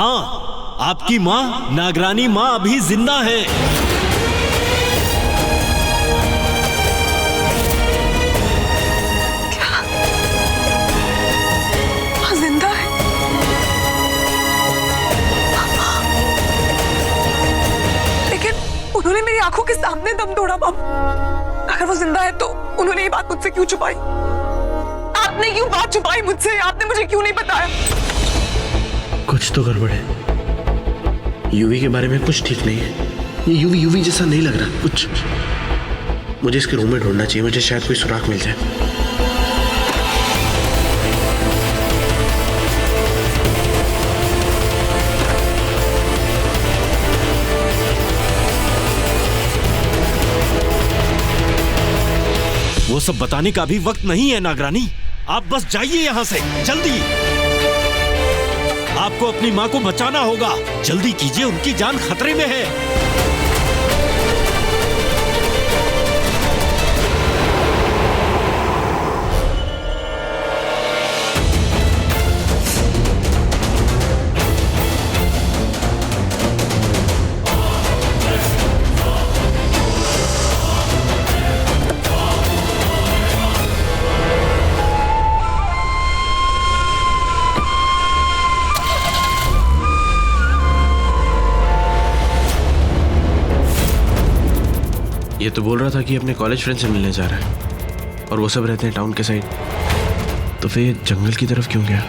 हाँ, आपकी माँ नागरानी माँ अभी जिंदा है। क्या? माँ जिंदा है? लेकिन उन्होंने मेरी आंखों के सामने दम तोड़ा। बाबा, अगर वो जिंदा है तो उन्होंने ये बात मुझसे क्यों छुपाई? आपने क्यों बात छुपाई मुझसे? आपने मुझे क्यों नहीं बताया? कुछ तो गड़बड़ है। यूवी के बारे में कुछ ठीक नहीं है। ये यूवी जैसा नहीं लग रहा कुछ। मुझे इसके रूम में ढूंढना चाहिए, मुझे शायद कोई सुराग मिल जाए। वो सब बताने का भी वक्त नहीं है नागरानी। आप बस जाइए यहाँ से जल्दी। आपको अपनी माँ को बचाना होगा। जल्दी कीजिए, उनकी जान खतरे में है। ये तो बोल रहा था कि अपने कॉलेज फ्रेंड से मिलने जा रहा है और वो सब रहते हैं टाउन के साइड। तो फिर जंगल की तरफ क्यों गया?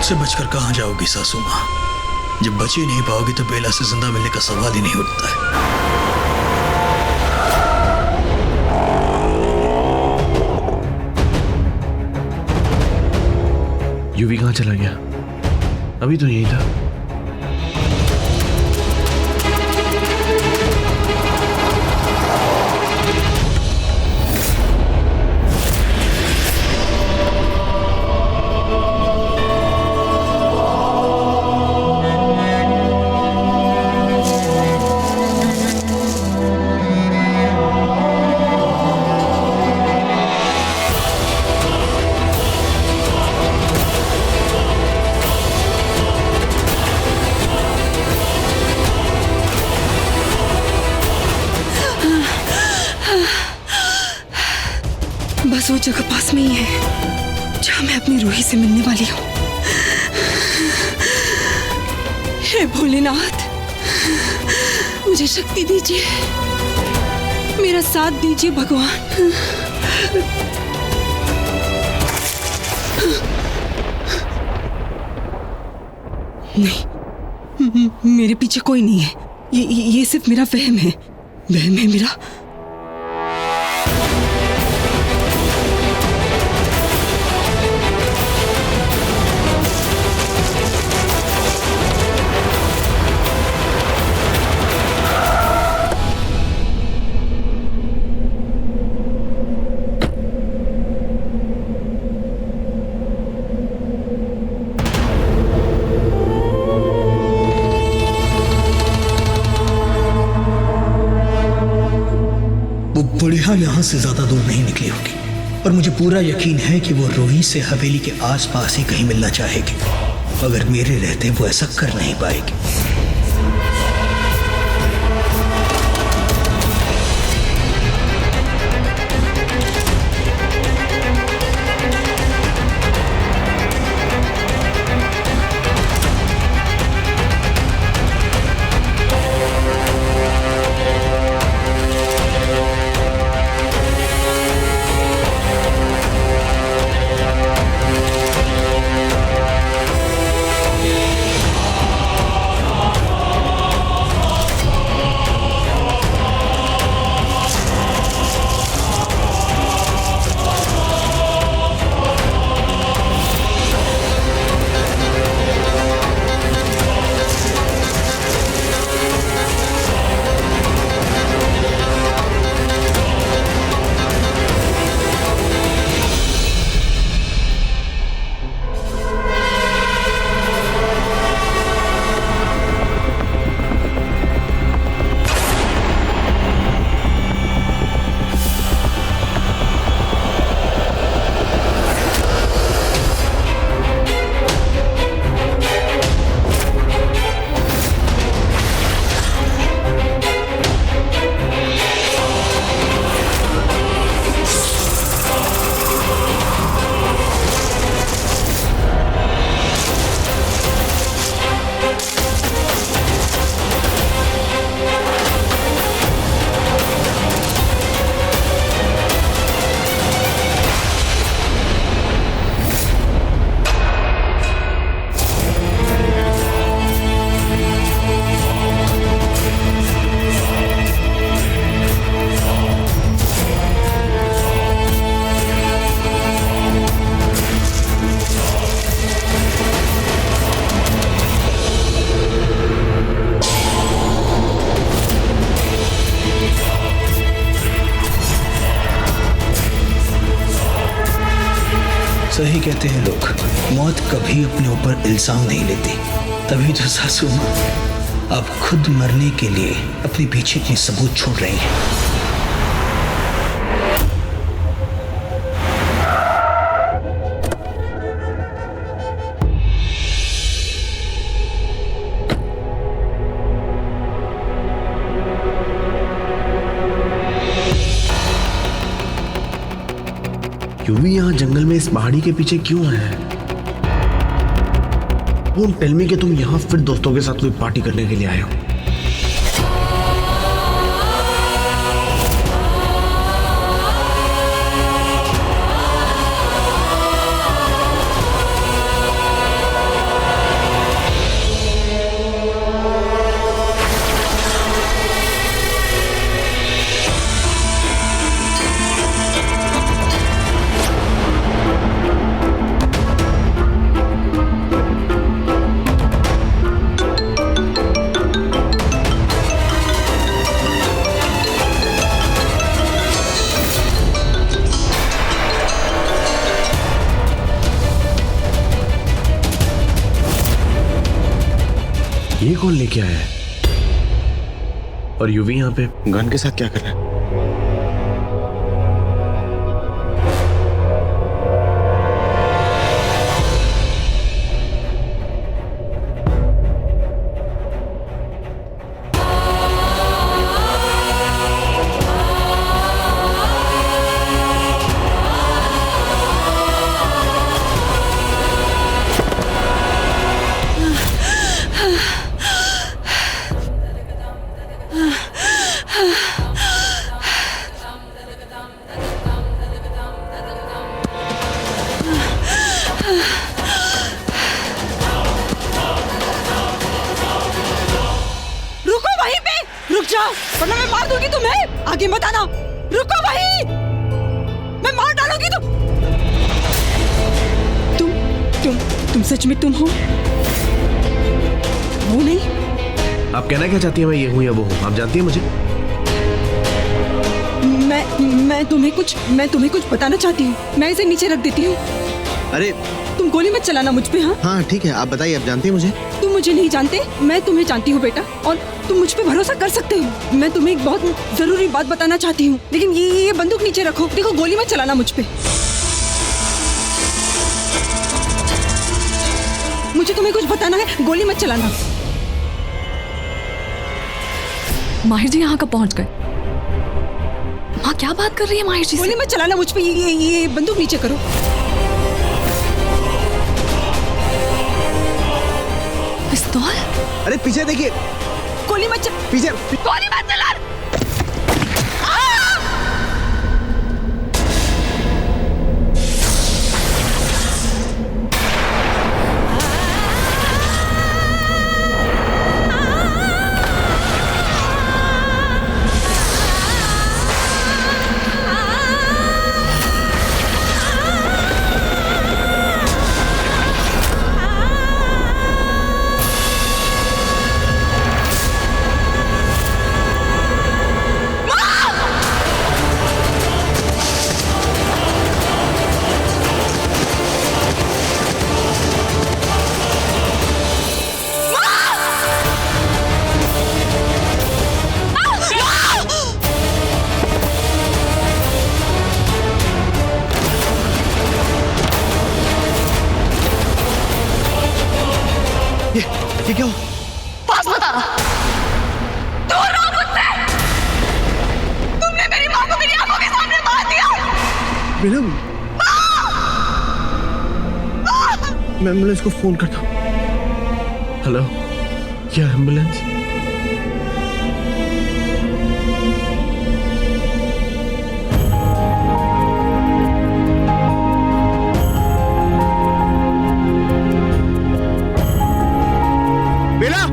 से बचकर कहां जाओगी सासू मां? जब बच ही नहीं पाओगी तो बेला से जिंदा मिलने का सवाल ही नहीं उठता है। यूवी कहां चला गया? अभी तो यही था। बस वो जगह पास में ही है जहां मैं अपनी रूही से मिलने वाली हूँ। हे भोलेनाथ, मुझे शक्ति दीजिए, मेरा साथ दीजिए भगवान। नहीं, मेरे पीछे कोई नहीं है। ये सिर्फ मेरा वहम है। वहम है मेरा। बुढ़िया यहां से ज्यादा दूर नहीं निकली होगी। और मुझे पूरा यकीन है कि वो रूही से हवेली के आसपास ही कहीं मिलना चाहेगी, मगर मेरे रहते वो ऐसा कर नहीं पाएगी। सही कहते हैं लोग, मौत कभी अपने ऊपर इल्जाम नहीं लेती। तभी तो सासू माँ अब खुद मरने के लिए अपने पीछे के सबूत छोड़ रही हैं। यूवी यहाँ जंगल में इस पहाड़ी के पीछे क्यों है? डोंट टेल मी कि तुम यहाँ फिर दोस्तों के साथ कोई पार्टी करने के लिए आए हो। ये कौन लेके आया है? और यूवी यहाँ पे गन के साथ क्या कर रहा है? वरना मैं मार दूंगी तुम्हें। आगे मत आना, रुको वहीं, मैं मार डालूंगी तुम सच में तुम हो? वो नहीं? आप कहना क्या चाहती हैं? मैं ये हूँ या वो हूँ? आप जानती हैं मुझे? मैं तुम्हें कुछ बताना चाहती हूँ। मैं इसे नीचे रख देती हूँ। अरे तुम गोली मत चलाना मुझ पे। हाँ हाँ ठीक है, आप बताइए, आप जानती हैं मुझे? तुम मुझे नहीं जानते, मैं तुम्हें जानती हूँ बेटा, और तुम मुझ पे भरोसा कर सकते हो। मैं तुम्हें एक बहुत जरूरी बात बताना चाहती हूँ, लेकिन ये बंदूक नीचे रखो। देखो, गोली मत चलाना मुझ पे। मुझे तुम्हें कुछ बताना है, गोली मत चलाना। माहिर जी यहाँ कब पहुंच गए? माँ क्या बात कर रही है माहिर जी से? गोली मत चलाना मुझ पे। ये बंदूक नीचे करो। पिस्तौल? अरे पीछे देखिए, गोली मत पीछे। गोली मत चला! ये क्या हो? पास बता! दूर रहो मुझसे! तुमने मेरी माँ को मेरी आंखों के सामने मार दिया! बेला, मैं एम्बुलेंस को फोन करता हूँ। हेलो, क्या एम्बुलेंस? बेला!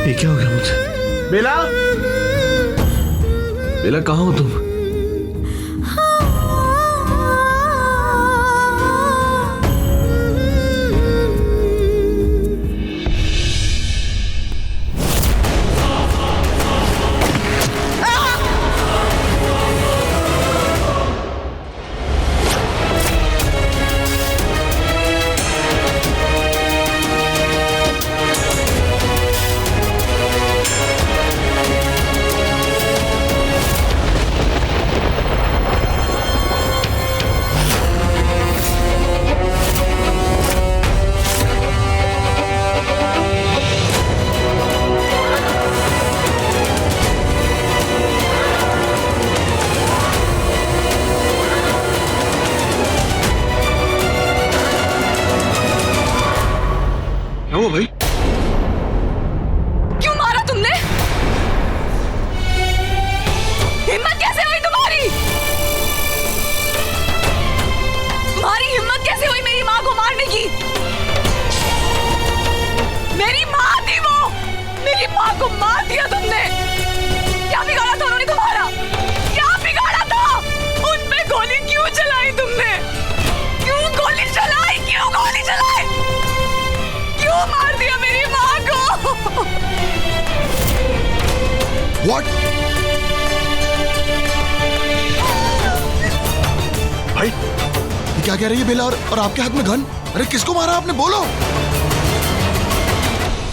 ये क्या हो गया मुझे? बेला! बेला, कहाँ हो तुम? क्या हुआ भाई? क्यों मारा तुमने? हिम्मत कैसे हुई तुम्हारी? तुम्हारी हिम्मत कैसे हुई मेरी माँ को मारने की? मेरी माँ थी वो! मेरी माँ को मार दिया तुमने! क्या बिगाड़ा था उन्होंने तुम्हारा? क्या बिगाड़ा था? उन पे गोली क्यों चलाई तुमने? क्यों गोली चलाई? क्यों गोली चलाई? क्यों मार दिया मेरी माँ को? What? भाई, ये क्या कह रही है बेला? और आपके हाथ में गन? अरे किसको मारा आपने? बोलो,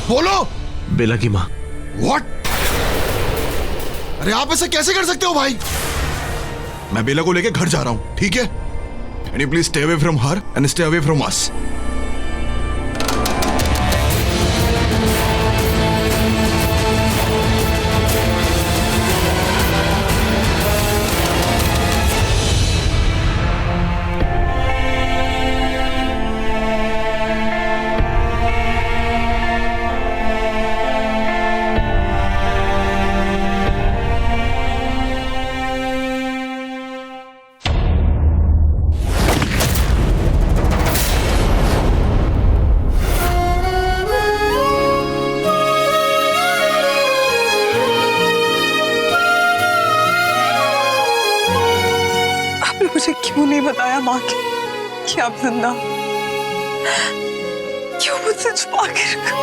बोलो। बेला की माँ। What? अरे आप ऐसा कैसे कर सकते हो भाई? मैं बेला को लेके घर जा रहा हूं, ठीक है? Can you please stay away from her and stay away from us? मुझे क्यों नहीं बताया माँ कि आप जिंदा? क्यों मुझसे छुपा के रखा?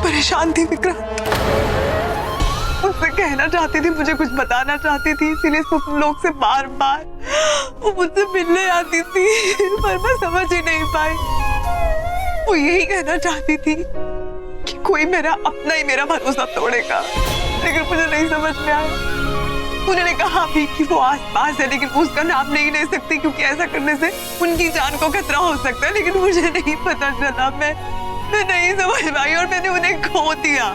परेशान थी विक्रांत, मुझसे कहना चाहती थी, मुझे कुछ बताना चाहती थी, इसीलिए तुम लोग से बार बार वो मुझसे मिलने आती थी, पर मैं समझ ही नहीं पाई। वो यही कहना चाहती थी कि कोई मेरा अपना ही मेरा भरोसा तोड़ेगा, लेकिन मुझे नहीं समझ में आया। उन्होंने कहा भी कि वो आसपास है, लेकिन उसका नाम नहीं ले सकती क्योंकि ऐसा करने से उनकी जान को खतरा हो सकता है, लेकिन मुझे नहीं पता चला। मैं नहीं समझ पाई और मैंने उन्हें खो दिया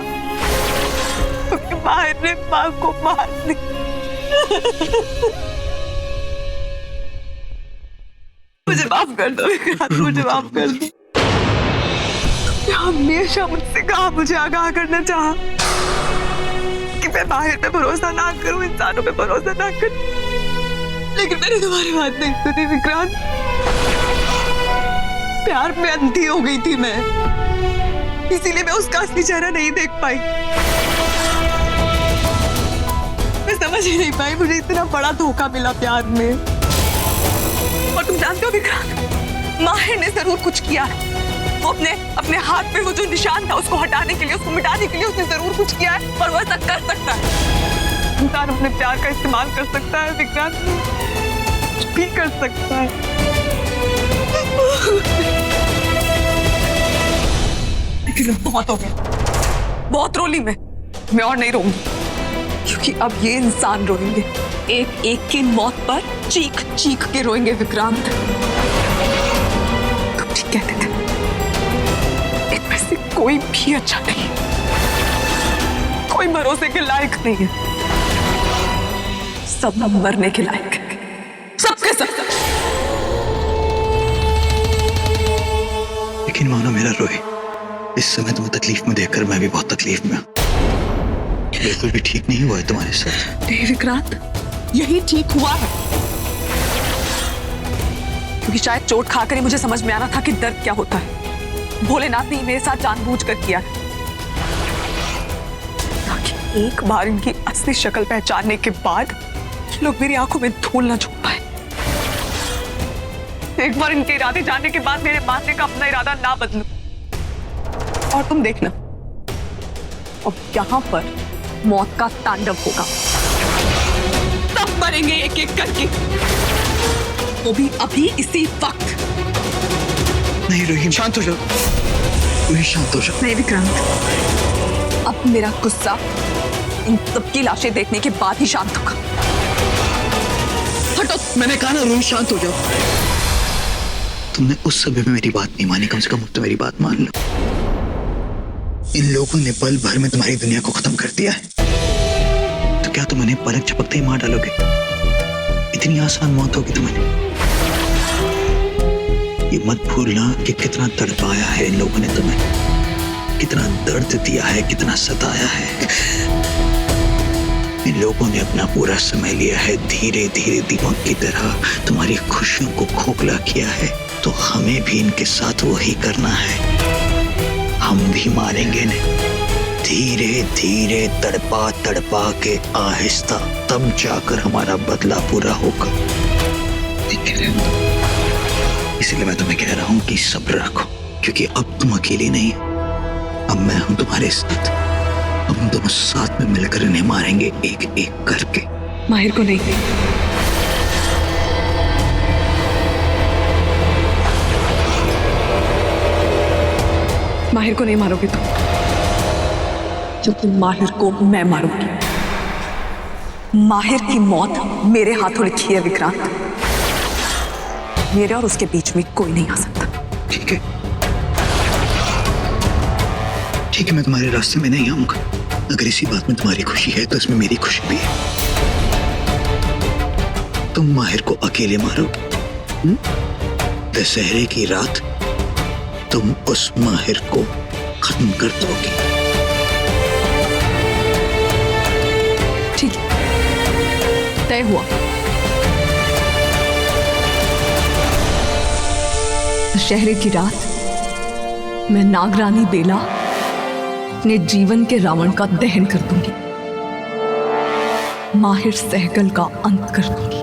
क्योंकि माहिर ने माँ को मार दिया। मुझे माफ कर दो विक्रांत, मुझे माफ कर दो। हमेशा मुझसे कहा, मुझे आगाह करना चाहा कि मैं माहिर पे भरोसा ना करूं, इंसानों पे भरोसा ना करूं, लेकिन मैंने तुम्हारी बात नहीं सुनी विक्रांत। प्यार में अंधी हो गई थी मैं, इसीलिए मैं उसका असली चेहरा नहीं देख पाई। मैं समझ ही नहीं पाई, मुझे इतना बड़ा धोखा मिला प्यार में। और तुम जानते हो विक्रांत, माहिर ने जरूर कुछ किया है। वो अपने हाथ पे वो जो निशान था उसको हटाने के लिए, उसको मिटाने के लिए उसने जरूर कुछ किया है, और वो ऐसा कर सकता है। इंसान अपने प्यार का इस्तेमाल कर सकता है विक्रांत, कुछ भी कर सकता है। लेकिन बहुत हो गया, बहुत रोली मैं और नहीं रोऊंगी, क्योंकि अब ये इंसान रोएंगे, एक एक की मौत पर चीख चीख के रोएंगे विक्रांत। तुम ठीक कहते थे, इनमें से कोई भी अच्छा नहीं, कोई भरोसे के लायक नहीं है, सब मरने के लायक है, सबके सब। लेकिन मानो मेरा रोए, इस समय तुम्हें तकलीफ में देखकर मैं भी बहुत तकलीफ में हूं। बिल्कुल भी ठीक नहीं हुआ है तुम्हारे साथ। नहीं विक्रांत, यही ठीक हुआ है, क्योंकि शायद चोट खाकर ही मुझे समझ में आ रहा था कि दर्द क्या होता है। भोलेनाथ ने मेरे साथ जानबूझकर किया है, ताकि एक बार इनकी असली शक्ल पहचानने के बाद लोग मेरी आंखों में धूल ना झोंक पाए। एक बार इनके इरादे जानने के बाद मेरे मानने का अपना इरादा ना बदलूं। और तुम देखना, अब यहां पर मौत का तांडव होगा, सब मरेंगे एक एक करके, वो भी अभी इसी वक्त। नहीं रोहित, शांत हो जाओ, रोहित शांत हो जाओ। नहीं विक्रांत, अब मेरा गुस्सा इन सबकी लाशें देखने के बाद ही शांत होगा। हटो, मैंने कहा ना रोहित शांत हो जाओ। तुमने उस समय में मेरी बात नहीं मानी, कम से कम तो मेरी बात मान लो। इन लोगों ने पल भर में तुम्हारी दुनिया को खत्म कर दिया है, तो क्या तुम उन्हें पलक झपकते ही मार डालोगे? इतनी आसान मौत होगी तुम्हारी? ये मत भूलना कि कितना तड़पाया है इन लोगों ने तुम्हें, कितना दर्द दिया है, कितना सताया है। इन लोगों ने अपना पूरा समय लिया है, धीरे धीरे दीमक की तरह तुम्हारी खुशियों को खोखला किया है, तो हमें भी इनके साथ वही करना है। हम भी मारेंगे इन्हें, धीरे धीरे तड़पा तड़पा के आहिस्ता, तब जाकर हमारा बदला पूरा होगा। इसलिए मैं तुम्हें कह रहा हूं कि सब्र रखो, क्योंकि अब तुम अकेली नहीं, अब मैं हूं तुम्हारे साथ। अब हम दोनों साथ में मिलकर इन्हें मारेंगे एक एक करके। माहिर को नहीं, माहिर को नहीं मारोगे तुम, क्योंकि माहिर को मैं मारूंगी। माहिर की मौत मेरे हाथों लिखी है विक्रांत, मेरे और उसके बीच में कोई नहीं आ सकता। ठीक है, ठीक है, मैं तुम्हारे रास्ते में नहीं आऊंगा। अगर इसी बात में तुम्हारी खुशी है तो इसमें मेरी खुशी भी है। तुम माहिर को अकेले मारो, दशहरे की रात तुम उस माहिर को खत्म कर दोगे। ठीक है, तय हुआ। दशहरे की रात मैं नागरानी बेला अपने जीवन के रावण का दहन कर दूंगी, माहिर सहगल का अंत कर दूंगी।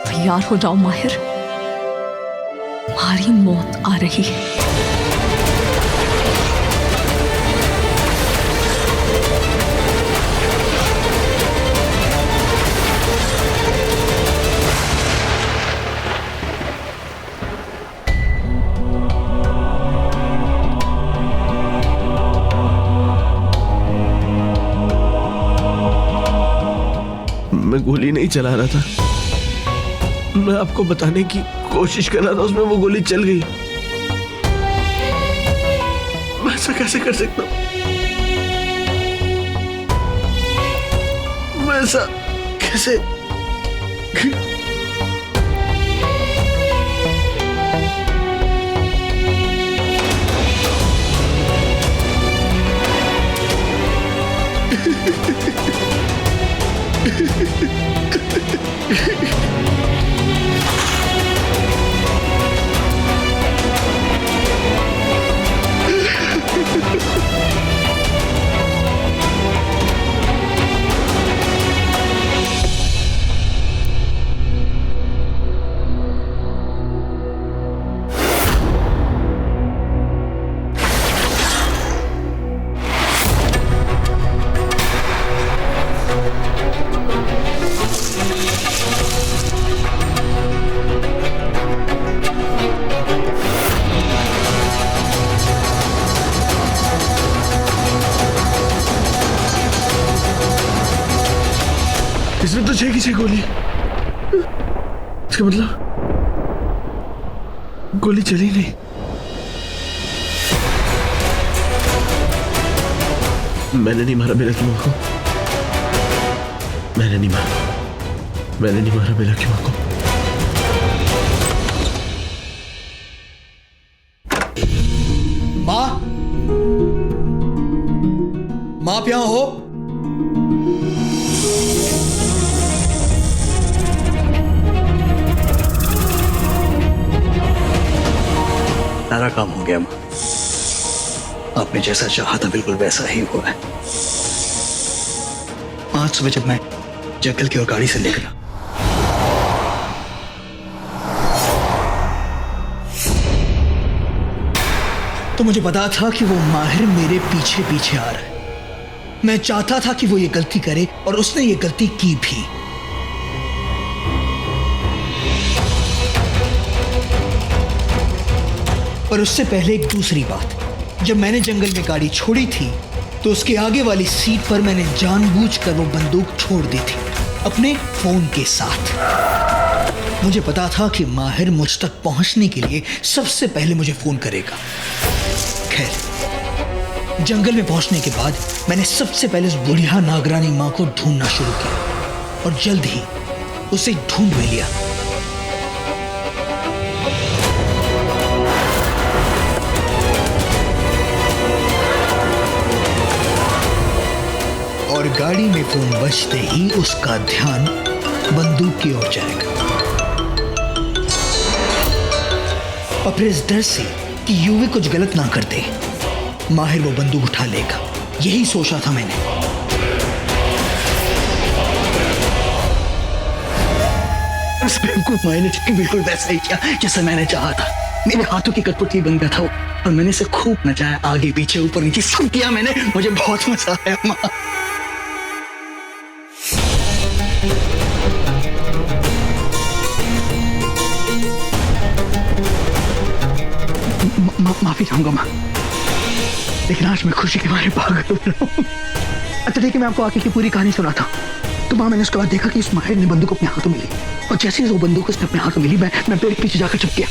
तैयार हो जाओ माहिर, तुम्हारी मौत आ रही है। मैं गोली नहीं चला रहा था, मैं आपको बताने की कोशिश कर रहा था, उसमें वो गोली चल गई। मैं ऐसा कैसे कर सकता हूँ? मैं ऐसा कैसे? इसमें तो 6 की 6 गोली, इसका मतलब गोली चली नहीं। मैंने नहीं मारा बेला की मां को, मैंने नहीं मारा बेला की मां को। मां, मां आप यहां हो? सारा काम हो गया मां, आपने जैसा चाहा था बिल्कुल वैसा ही हुआ है। आज सुबह जब मैं जंगल की ओर गाड़ी से निकला तो मुझे पता था कि वो माहिर मेरे पीछे पीछे आ रहा है। मैं चाहता था कि वो ये गलती करे और उसने ये गलती की भी। पर उससे पहले एक दूसरी बात, जब मैंने जंगल में गाड़ी छोड़ी थी तो उसके आगे वाली सीट पर मैंने जानबूझकर वो बंदूक छोड़ दी थी अपने फोन के साथ। मुझे पता था कि माहिर मुझ तक पहुंचने के लिए सबसे पहले मुझे फोन करेगा। खैर, जंगल में पहुंचने के बाद मैंने सबसे पहले उस बुढ़िया नागरानी मां को ढूंढना शुरू किया और जल्द ही उसे ढूंढ भी लिया। और गाड़ी में फोन बजते ही उसका ध्यान बंदूक की ओर जाएगा और फिर इस डर से कि यूवी कुछ गलत ना कर दे, माहिर वो बंदूक उठा लेगा। यही सोचा था मैंने। उस बेवकूफ माहिर ने बिल्कुल वैसा ही किया जैसा मैंने चाहा था। मेरे हाथों की कठपुतली बन गया था वो और मैंने इसे खूब नचाया, आगे पीछे ऊपर नीचे सब किया मैंने। मुझे बहुत मजा आया माँ। माफी चाहूंगा माँ, लेकिन आज मैं खुशी के मारे पागल हो रहा हूँ। अच्छा ठीक है, मैं आपको आगे की पूरी कहानी सुनाता हूँ। तो माँ, मैंने उसके बाद देखा कि इस माहिर ने बंदूक अपने हाथों में ली और जैसे ही वो बंदूक उसने अपने हाथों में ली, मैं पेड़ के पीछे जाकर छुप गया।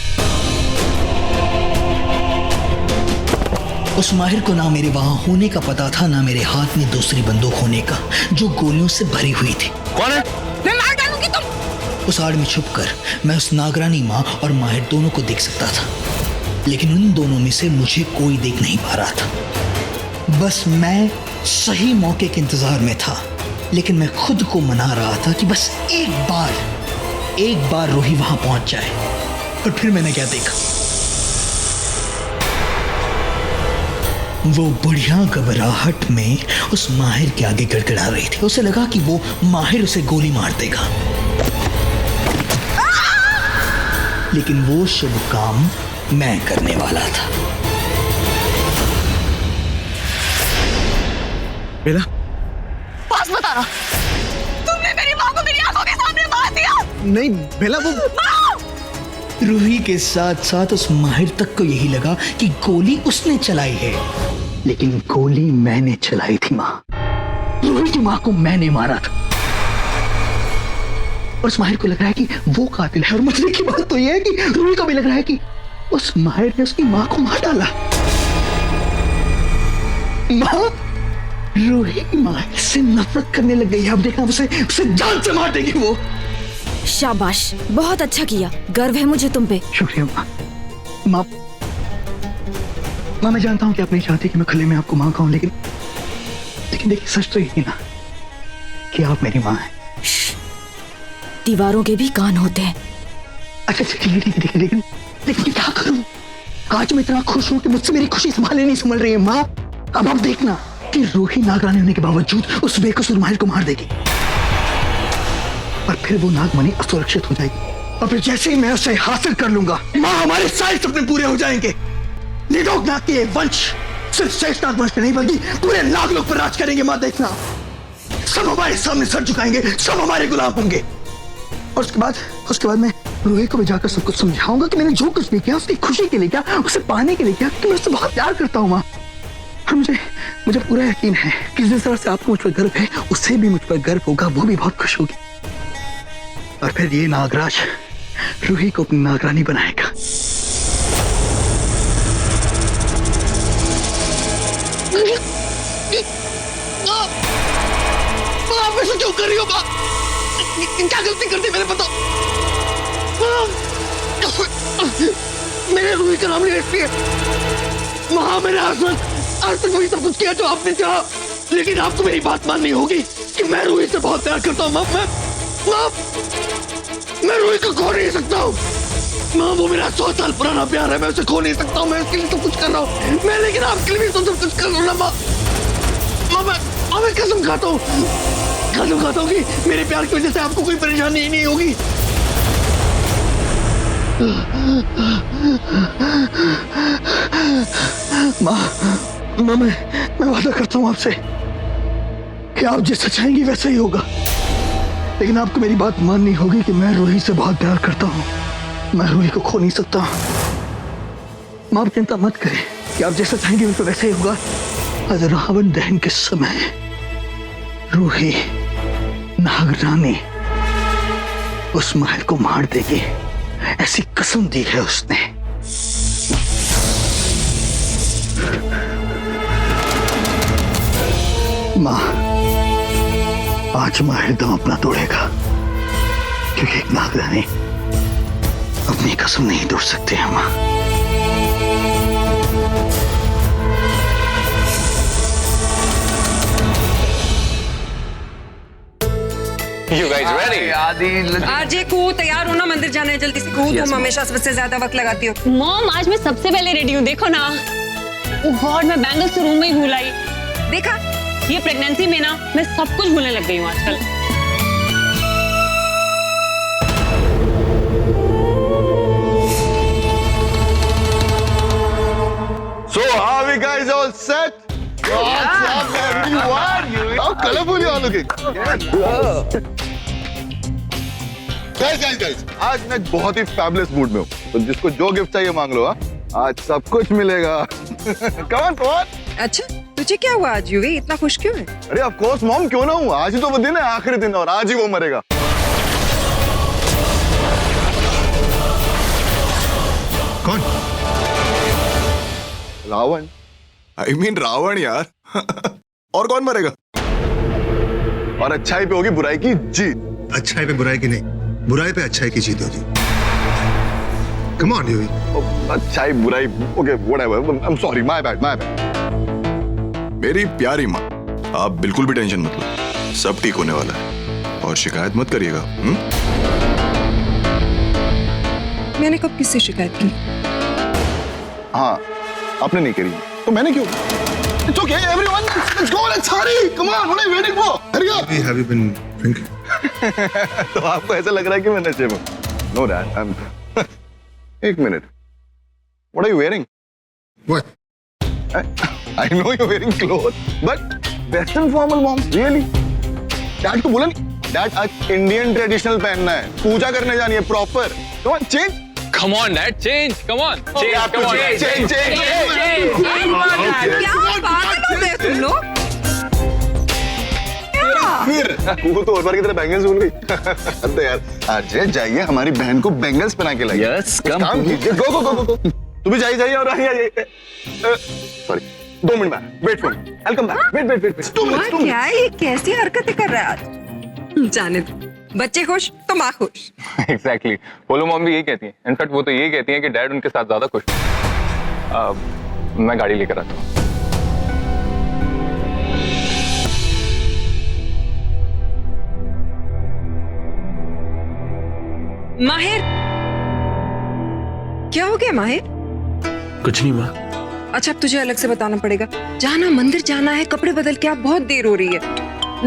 उस माहिर को ना मेरे वहां होने का पता था, ना मेरे हाथ में दूसरी बंदूक होने का जो गोलियों से भरी हुई थी। कौन है? मैं मार डालूंगी तुम। उस आड़ में छुपकर मैं उस नागरानी माँ और माहिर दोनों को देख सकता था। लेकिन उन दोनों में से मुझे कोई देख नहीं पा रहा था। बस मैं सही मौके के इंतजार में था, लेकिन मैं खुद को मना रहा था कि बस एक बार रूही वहां पहुंच जाए। और फिर मैंने क्या देखा, वो बुढ़िया घबराहट में उस माहिर के आगे गड़गड़ा रही थी। उसे लगा कि वो माहिर उसे गोली मार देगा, लेकिन वो शुभ काम मैं करने वाला था। बेला, बस बता रहा, तुमने मेरी माँ को मेरी आंखों के सामने मार दिया। नहीं बेला, वो रूही के साथ साथ उस माहिर तक को यही लगा कि गोली उसने चलाई है, लेकिन गोली मैंने चलाई थी। माँ, रूही की माँ को मैंने मारा था। और उस माहिर को लग रहा है कि वो कातिल है। और मसले की बात तो यह है कि रूही को भी लग रहा है कि उस माहिर ने उसकी माँ को मार डाला। माँ, रूही माहिर से नफरत करने लग गई है। अब देखना, उसे जान से मार देगी वो। शाबाश, बहुत अच्छा किया, गर्व है मुझे तुम पे। शुक्रिया माँ। माँ, मैं जानता हूँ कि आप नहीं चाहती कि मैं खुले में आपको माँ कहूँ, लेकिन देखिए, सच तो यही ना कि आप मेरी माँ हैं। दीवारों के भी कान होते हैं। अच्छा ठीक है, लेकिन क्या करूँ? आज मैं इतना खुश हूँ कि मुझसे मेरी खुशी संभाले नहीं संभल रही है। माँ, अब आप देखना कि रूही नागरानी होने के बावजूद उस बेकसूर माहिर को मार देगी, और फिर वो नागमणि असुरक्षित हो जाएगी। और फिर जैसे ही मैं उसे हासिल कर लूंगा, माँ, हमारे सारे सपने पूरे हो जाएंगे। निडोगनाथ के वंश सिर्फ शेषनाग वंश नहीं बल्कि पूरे नागलोक पर राज करेंगे। माँ, देखना, सब हमारे सामने सर झुकाएंगे, सब हमारे गुलाम होंगे। और उसके बाद मैं रूही को भी जाकर सब कुछ समझाऊंगा कि मैंने जो कुछ भी किया उसकी खुशी के लिए किया, उसे पाने के लिए किया, कि मैं उससे बहुत प्यार करता हूँ। माँ, और मुझे पूरा यकीन है कि जिस तरह से आपको मुझ पर गर्व है, उससे भी मुझ पर गर्व होगा। वो भी बहुत खुश होगी, और फिर ये नागराज रूही को अपनी नागरानी बनाएगा। आप ऐसा क्यों कर रही हो? क्या गलती कर दी मैंने, बताओ? मैंने रूही का नाम नहीं रखती है। माँ, मैंने आज तक वही सब कुछ किया जो आपने चाहा, लेकिन आपको मेरी बात माननी होगी कि मैं रूही से बहुत प्यार करता हूँ। माँ, मैं रूही को खो नहीं सकता हूँ। माँ, वो मेरा 100 साल पुराना प्यार है, मैं उसे खो नहीं सकता हूँ। मैं उसके लिए सब कुछ कर रहा हूँ मैं, लेकिन आपके लिए भी तो सब कुछ कर रहा हूँ ना। माँ, मैं कसम खाता हूँ कि मेरे प्यार की वजह से आपको कोई परेशानी ही नहीं होगी। माँ, मैं वादा करता हूँ आपसे कि आप जैसा चाहेंगी वैसा ही होगा, लेकिन आपको मेरी बात माननी होगी कि मैं रूही से बहुत प्यार करता हूँ। मैं रूही को खो नहीं सकता। माँ, आप चिंता मत करें कि आप जैसा चाहेंगे वैसा ही होगा। आज रावण दहन के समय रूही नागरानी उस महल को मार देगी, ऐसी कसम दी है उसने। माँ, आज माहिर दम अपना तोड़ेगा, क्योंकि एक नागरानी अपनी कसम नहीं तोड़ सकते हैं। माँ, You guys ready? आरजे को तैयार होना, मंदिर जाना है, जल्दी से कूद। तुम हमेशा सबसे ज्यादा वक्त लगाती हो। मॉम, आज मैं सबसे पहले रेडी हूँ, देखो ना। ओह गॉड, मैं बैंगल्स तो रूम में ही भूल आई। देखा, ये प्रेगनेंसी में ना मैं सब कुछ भूलने लग गई हूँ आजकल। So are we guys all set? What's up everyone? How colorful you are looking. Guys, आज मैं बहुत ही फैबुलस मूड में हूँ, तो जिसको जो गिफ्ट चाहिए मांग लो। आज सब कुछ मिलेगा। Come on. अच्छा, तुझे क्या हुआ आज यूवी? इतना खुश क्यों है? अरे ऑफ कोर्स मॉम, क्यों ना हूँ, आज ही तो वो दिन है, आखिरी दिन, और आज ही वो मरेगा। कौन? रावण। I mean रावण यार। और कौन मरेगा? और अच्छाई पे होगी बुराई की जीत। अच्छाई पे बुराई की नहीं, बुराई पे अच्छाई की जीत होगी। Come on, Yui. अच्छाई बुराई okay whatever I am sorry my bad मेरी प्यारी माँ आप बिल्कुल भी टेंशन मत लो सब ठीक होने वाला है और शिकायत मत करिएगा मैंने कब किससे शिकायत की? हाँ आपने नहीं करी तो मैंने क्यों It's okay everyone let's go let's hurry come on what are you waiting for hurry up Have you been drinking? तो आपको ऐसा लग रहा है कि मैं नशे में नो डैड आई एम एक minute What are you wearing? What? I know you're wearing clothes, but Western formal, mom. Really? Dad को बोला नहीं. Dad आज Indian traditional पहनना है. पूजा करने जानी है proper. Come on, change. Come on, Dad, change. Come on. Change. आपको Come on. change. क्या पागल हो गए तुम लोग? फिर वो तो और बार की तरह बैंगल्स भूल गई. अरे यार, आज जाइए हमारी बहन को बैंगल्स पहना के लाइए. Yes, come. काम कीजिए. Go. तू भी जाइए और आइए. Sorry. 2 मिनट में. Wait for me. I'll come back. Wait. 2 minutes. क्या ये कैसी हरकतें कर रहा है आज? जाने दो, बच्चे खुश तो माँ खुश. Exactly. पोलो मॉम भी यही कहती है. इनफैक्ट वो तो यही कहती है कि डैड उनके साथ ज्यादा खुश है. मैं गाड़ी लेकर आता हूँ. माहिर, क्या हो गया माहिर? कुछ नहीं माँ. अच्छा अब तुझे अलग से बताना पड़ेगा. जाना मंदिर जाना है, कपड़े बदल के. आप बहुत देर हो रही है.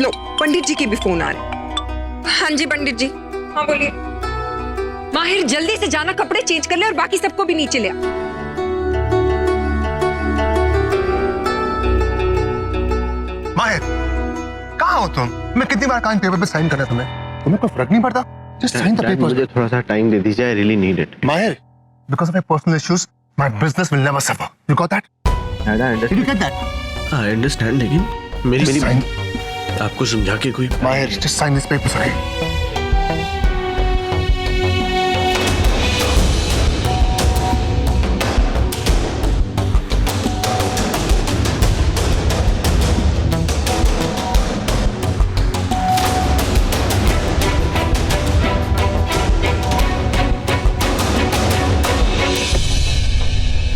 लो पंडित जी के भी फोन आ रहे. हाँ जी पंडित जी. हाँ बोलिए. माहिर जल्दी से जाना, कपड़े चेंज कर ले और बाकी सबको भी नीचे ले आ. माहिर, कहाँ हो तुम? मैं कितनी बार कहा पेपर पे साइन करना तुम्हें कोई फर्क नहीं पड़ता? Just sign the papers. मुझे थोड़ा सा टाइम दे दीजिए. I really need it. Mahir, because of my personal issues, my business will never suffer. You got that? Did you get that? I understand, लेकिन मेरी sign. आपको समझा के कोई. Mahir, just sign these papers, okay?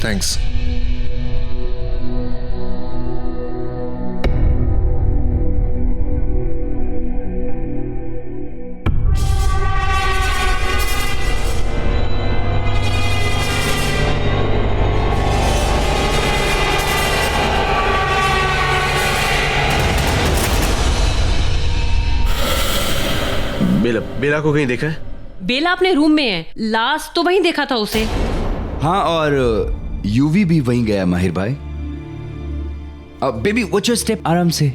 Thanks. बेला को कहीं देखा है? बेला अपने रूम में है. लास्ट तो वहीं देखा था उसे. हाँ और यूवी भी वहीं गया माहिर भाई. Baby watch your step. आराम से.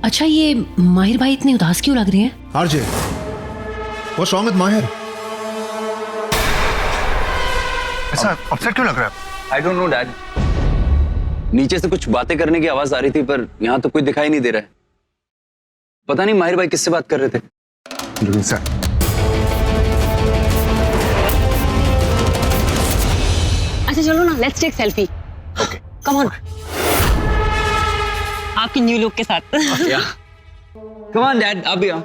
अच्छा ये माहिर भाई इतने उदास क्यों लग रहे हैं? RJ, what's wrong with Mahir? ऐसा अपसेट क्यों लग रहा है? I don't know dad. नीचे से कुछ बातें करने की आवाज आ रही थी पर यहाँ तो कोई दिखाई नहीं दे रहा है. पता नहीं माहिर भाई किससे बात कर रहे थे. अच्छा चलो ना, let's take selfie. Okay come on. आपकी न्यू लुक के साथ. कम ऑन डैड, आप भी आओ.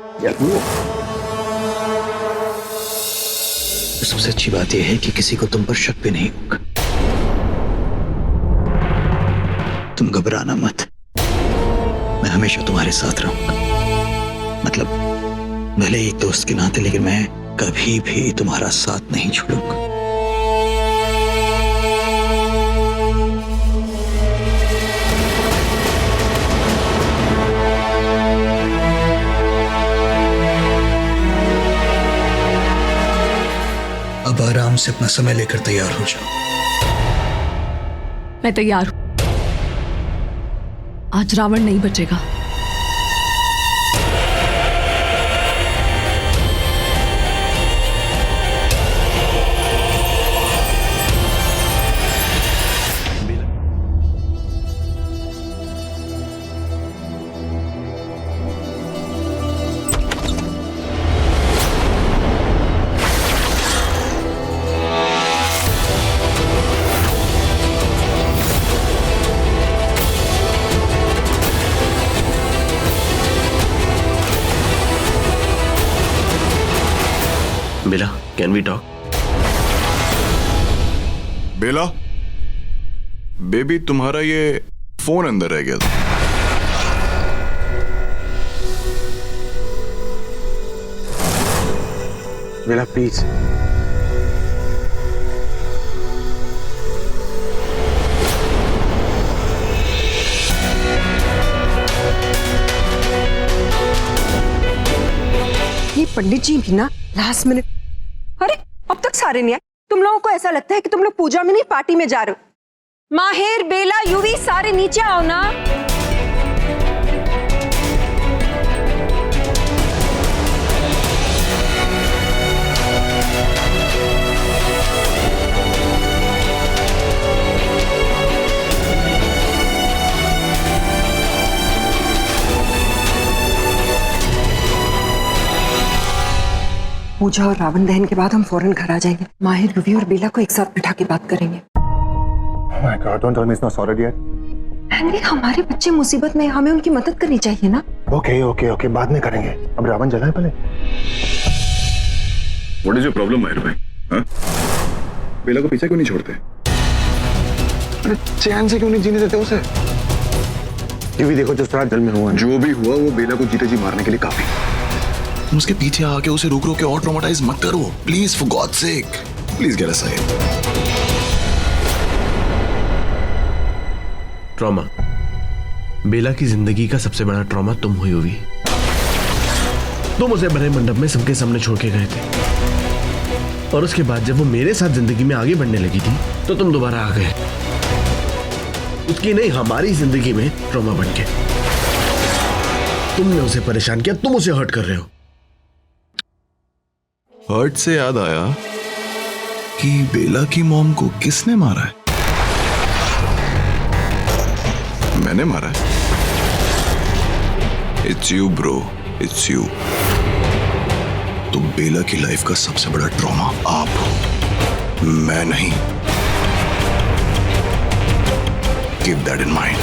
सबसे अच्छी बात यह है कि किसी को तुम पर शक भी नहीं होगा. तुम घबराना मत, मैं हमेशा तुम्हारे साथ रहूंगा. मतलब भले एक दोस्त के नाते, लेकिन मैं कभी भी तुम्हारा साथ नहीं छोड़ूंगा. अब आराम से अपना समय लेकर तैयार हो जाओ. मैं तैयार हूं. आज रावण नहीं बचेगा. Bela, can we talk? Bela, baby तुम्हारा ये फोन अंदर रह गया था। बेला प्लीज। ये पंडित जी भी ना लास्ट मिनट। अरे अब तक सारे नहीं आए। तुम लोगों को ऐसा लगता है कि तुम लोग पूजा में नहीं पार्टी में जा रहे हो। माहिर, बेला, यूवी सारे नीचे आओ ना। पूजा और रावण दहन के बाद हम फौरन घर आ जाएंगे। माहिर, यूवी और बेला को एक साथ बिठा के बात करेंगे। Oh my God, don't tell me it's not sorted yet. Andy, हमारे बच्चे मुसीबत में, हमें उनकी मदद करनी चाहिए ना। ओके, बाद में करेंगे। अब रावण जलाए पहले। What is your problem, माहिर भाई? हाँ? बेला को पीछे क्यों नहीं छोड़ते? अरे चैन से क्यों नहीं जीने देते उसे? ये भी देखो जो सारा जल में हुआ। जो भी हुआ वो बेला को जीते जी मारने के लिए काफी। तुम उसके पीछे आके उसे रोक के और ट्रॉमेटाइज मत करो please, for God sake, please get aside. Trauma, Bela की जिंदगी का सबसे बड़ा ट्रॉमा तुम हुई होगी। तुम उसे बड़े मंडप में सबके सामने छोड़ के गए थे, और उसके बाद जब वो मेरे साथ जिंदगी में आगे बढ़ने लगी थी तो तुम दोबारा आ गए। उसकी नहीं, हमारी जिंदगी में ट्रॉमा बन के। तुमने उसे परेशान किया, तुम उसे हर्ट कर रहे हो। हर्ट से याद आया कि बेला की मॉम को किसने मारा है? मैंने मारा है। It's you bro, it's you. तो बेला की लाइफ का सबसे बड़ा ट्रॉमा आप हो, मैं नहीं। Keep that in mind.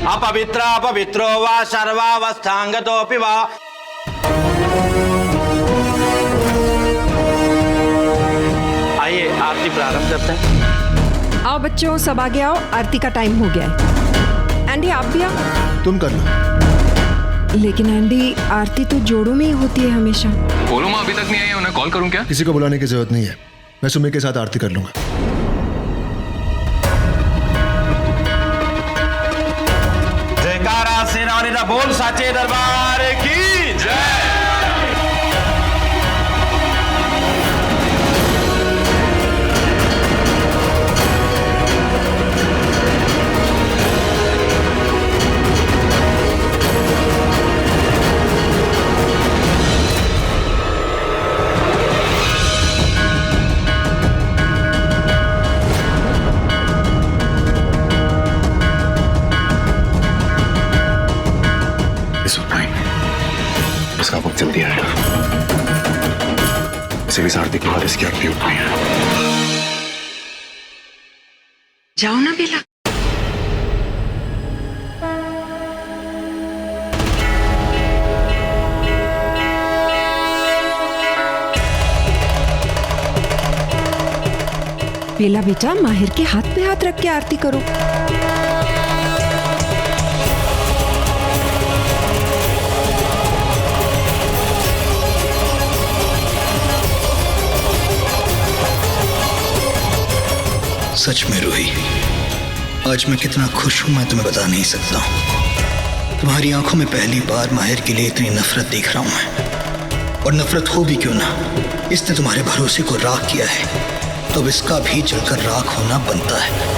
अपवित्र अपवित्रो वा सर्वावस्थांगतोऽपि वा। आइए आरती प्रारंभ करते हैं। आओ बच्चों, सब आगे आओ, आरती का टाइम हो गया है। एंडी आप भी आओ। तुम करना। लेकिन एंडी, आरती तो जोड़ों में ही होती है हमेशा। बोलो माँ अभी तक नहीं आई है, उन्हें कॉल करूं क्या? किसी को बुलाने की जरूरत नहीं है, मैं सुमी के साथ आरती कर लूंगा। जयकारा सेनानी दा बोल साचे दरबार की जय। इसका वक्त जल्दी आएगा। इसे भी आरती के बाद इसकी आरती उठनी है। जाओ ना बेला। बेला बेटा, माहिर के हाथ पे हाथ रख के आरती करो। सच में रूही, आज मैं कितना खुश हूं मैं तुम्हें बता नहीं सकता हूं। तुम्हारी आंखों में पहली बार माहिर के लिए इतनी नफरत देख रहा हूं मैं। और नफरत हो भी क्यों ना, इसने तुम्हारे भरोसे को राख किया है, तो अब इसका भी जलकर राख होना बनता है।